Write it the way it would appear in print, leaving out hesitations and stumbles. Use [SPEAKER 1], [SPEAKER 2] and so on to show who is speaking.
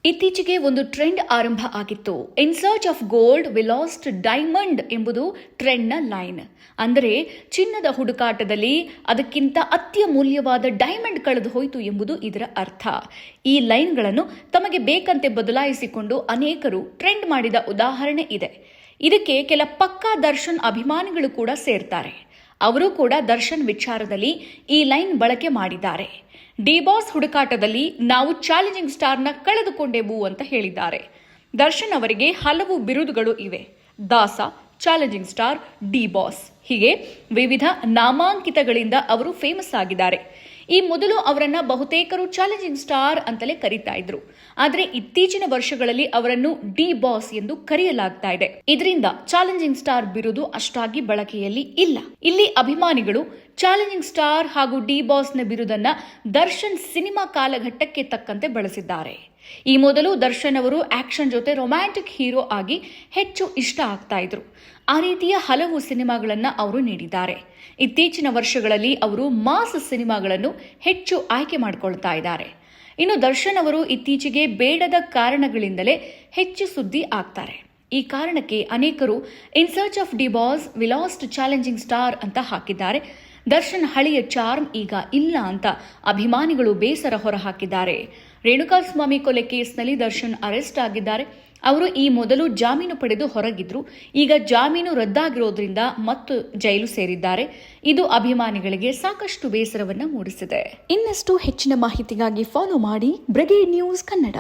[SPEAKER 1] ಇತ್ತೀಚೆಗೆ ಒಂದು ಟ್ರೆಂಡ್ ಆರಂಭ ಆಗಿತ್ತು. In search of gold we last diamond ಎಂಬುದು ಟ್ರೆಂಡ್ನ ಲೈನ್. ಅಂದರೆ ಚಿನ್ನದ ಹುಡುಕಾಟದಲ್ಲಿ ಅದಕ್ಕಿಂತ ಅತ್ಯಮೂಲ್ಯವಾದ ಡೈಮಂಡ್ ಕಳೆದು ಹೋಯಿತು ಎಂಬುದು ಇದರ ಅರ್ಥ. ಈ ಲೈನ್ಗಳನ್ನು ತಮಗೆ ಬೇಕಂತೆ ಬದಲಾಯಿಸಿಕೊಂಡು ಅನೇಕರು ಟ್ರೆಂಡ್ ಮಾಡಿದ ಉದಾಹರಣೆ ಇದೆ. ಇದಕ್ಕೆ ಕೆಲ ಪಕ್ಕಾ ದರ್ಶನ್ ಅಭಿಮಾನಿಗಳು ಕೂಡ ಸೇರ್ತಾರೆ. ಅವರು ಕೂಡ ದರ್ಶನ್ ವಿಚಾರದಲ್ಲಿ ಈ ಲೈನ್ ಬಳಕೆ ಮಾಡಿದ್ದಾರೆ. ಡಿ ಬಾಸ್ ಹುಡುಕಾಟದಲ್ಲಿ ನಾವು ಚಾಲೆಂಜಿಂಗ್ ಸ್ಟಾರ್ನ ಕಳೆದುಕೊಂಡೆವು ಅಂತ ಹೇಳಿದ್ದಾರೆ. ದರ್ಶನ್ ಅವರಿಗೆ ಹಲವು ಬಿರುದುಗಳು ಇವೆ. ದಾಸ, ಚಾಲೆಂಜಿಂಗ್ ಸ್ಟಾರ್, ಡಿ ಬಾಸ್ ಹೀಗೆ ವಿವಿಧ ನಾಮಾಂಕಿತಗಳಿಂದ ಅವರು ಫೇಮಸ್ ಆಗಿದ್ದಾರೆ. ಈ ಮೊದಲು ಅವರನ್ನ ಬಹುತೇಕರು ಚಾಲೆಂಜಿಂಗ್ ಸ್ಟಾರ್ ಅಂತಲೇ ಕರೀತಾ ಇದ್ರು. ಆದರೆ ಇತ್ತೀಚಿನ ವರ್ಷಗಳಲ್ಲಿ ಅವರನ್ನು ಡಿ ಬಾಸ್ ಎಂದು ಕರೆಯಲಾಗ್ತಾ ಇದೆ. ಇದರಿಂದ ಚಾಲೆಂಜಿಂಗ್ ಸ್ಟಾರ್ ಬಿರುದು ಅಷ್ಟಾಗಿ ಬಳಕೆಯಲ್ಲಿ ಇಲ್ಲ. ಇಲ್ಲಿ ಅಭಿಮಾನಿಗಳು ಚಾಲೆಂಜಿಂಗ್ ಸ್ಟಾರ್ ಹಾಗೂ ಡಿ ಬಾಸ್ನ ಬಿರುದನ್ನ ದರ್ಶನ್ ಸಿನಿಮಾ ಕಾಲಘಟ್ಟಕ್ಕೆ ತಕ್ಕಂತೆ ಬಳಸಿದ್ದಾರೆ. ಈ ಮೊದಲು ದರ್ಶನ್ ಅವರು ಆಕ್ಷನ್ ಜೊತೆ ರೊಮ್ಯಾಂಟಿಕ್ ಹೀರೋ ಆಗಿ ಹೆಚ್ಚು ಇಷ್ಟ ಆಗ್ತಾ ಇದ್ರು. ಆ ರೀತಿಯ ಹಲವು ಸಿನಿಮಾಗಳನ್ನ ಅವರು ನೀಡಿದ್ದಾರೆ. ಇತ್ತೀಚಿನ ವರ್ಷಗಳಲ್ಲಿ ಅವರು ಮಾಸ್ ಸಿನಿಮಾಗಳನ್ನು ಹೆಚ್ಚು ಆಯ್ಕೆ ಮಾಡಿಕೊಳ್ತಾ ಇದ್ದಾರೆ. ಇನ್ನು ದರ್ಶನ್ ಅವರು ಇತ್ತೀಚೆಗೆ ಬೇಡದ ಕಾರಣಗಳಿಂದಲೇ ಹೆಚ್ಚು ಸುದ್ದಿ ಆಗ್ತಾರೆ. ಈ ಕಾರಣಕ್ಕೆ ಅನೇಕರು in search of D boss V last challenging star ಅಂತ ಹಾಕಿದ್ದಾರೆ. ದರ್ಶನ್ ಹಳೆಯ ಚಾರ್ಮ್ ಈಗ ಇಲ್ಲ ಅಂತ ಅಭಿಮಾನಿಗಳು ಬೇಸರ ಹೊರಹಾಕಿದ್ದಾರೆ. ರೇಣುಕಾಸ್ವಾಮಿ ಕೊಲೆ ಕೇಸ್ನಲ್ಲಿ ದರ್ಶನ್ ಅರೆಸ್ಟ್ ಆಗಿದ್ದಾರೆ. ಅವರು ಈ ಮೊದಲು ಜಾಮೀನು ಪಡೆದು ಹೊರಗಿದ್ರು. ಈಗ ಜಾಮೀನು ರದ್ದಾಗಿರೋದ್ರಿಂದ ಮತ್ತು ಜೈಲು ಸೇರಿದ್ದಾರೆ. ಇದು ಅಭಿಮಾನಿಗಳಿಗೆ ಸಾಕಷ್ಟು ಬೇಸರವನ್ನ ಮೂಡಿಸಿದೆ. ಇನ್ನಷ್ಟು ಹೆಚ್ಚಿನ ಮಾಹಿತಿಗಾಗಿ ಫಾಲೋ ಮಾಡಿ ಬ್ರಿಗೇಡ್ ನ್ಯೂಸ್ ಕನ್ನಡ.